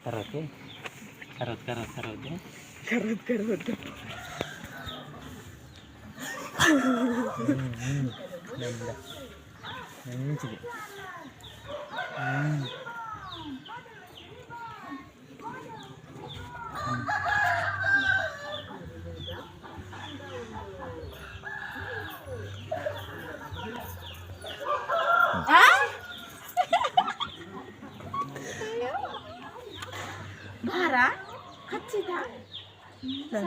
కర్రకి కర్రకి మంచిది.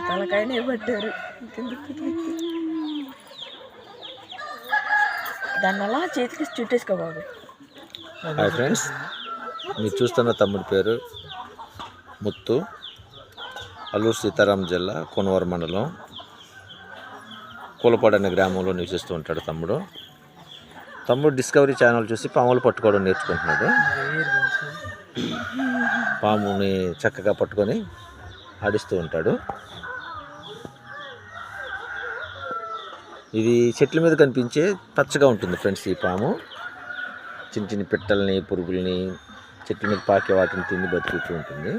తలకాయనే పట్టారు. దాన్ని అలా చేతికి చుట్టేసుకో బాబు. హాయ్ ఫ్రెండ్స్, మీరు చూస్తున్న తమ్ముడి పేరు ముత్తు. అల్లూరు సీతారాం జిల్లా కోనవరం మండలం కూలపాడు అనే గ్రామంలో నివసిస్తూ ఉంటాడు తమ్ముడు డిస్కవరీ ఛానల్ చూసి పాములు పట్టుకోవడం నేర్చుకుంటున్నాడు. పాముని చక్కగా పట్టుకొని ఆడిస్తూ ఉంటాడు. ఇది చెట్ల మీద కనిపించే పచ్చగా ఉంటుంది ఫ్రెండ్స్. ఈ పాము చిన్న చిన్న పిట్టల్ని, పురుగుల్ని, చెట్ల మీద పాకే వాటిని తిని బతుకుతూ ఉంటుంది.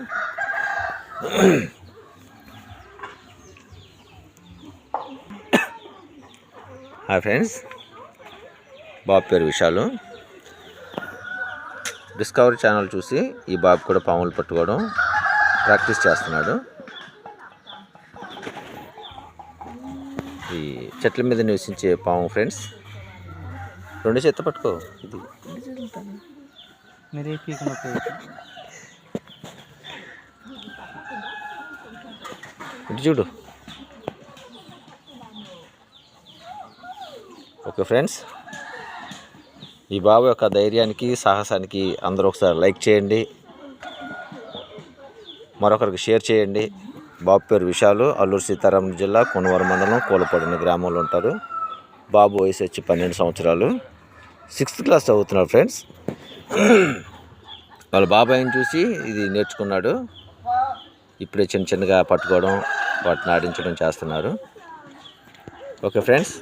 హాయ్ ఫ్రెండ్స్, బాబు పేరు విశాలు. డిస్కవరీ ఛానల్ చూసి ఈ బాబు కూడా పాములు పట్టుకోవడం ప్రాక్టీస్ చేస్తున్నాడు. ఈ చెట్ల మీద నివసించే పాము ఫ్రెండ్స్. రెండు చేత పట్టుకో. ఇది ఇటు చూడు. ఓకే ఫ్రెండ్స్, ఈ బాబు యొక్క ధైర్యానికి, సాహసానికి అందరూ ఒకసారి లైక్ చేయండి, మరొకరికి షేర్ చేయండి. బాబు పేరు విశాలు. అల్లూరు సీతారాం జిల్లా కోనవరం మండలం కూలపాడు అనే గ్రామంలో ఉంటారు. బాబు వయసు వచ్చి 12 సంవత్సరాలు. 6th క్లాస్ చదువుతున్నాడు ఫ్రెండ్స్. వాళ్ళ బాబాయిని చూసి ఇది నేర్చుకున్నాడు. ఇప్పుడే చిన్నగా పట్టుకోవడం, వాటిని ఆడించడం చేస్తున్నారు. Okay friends.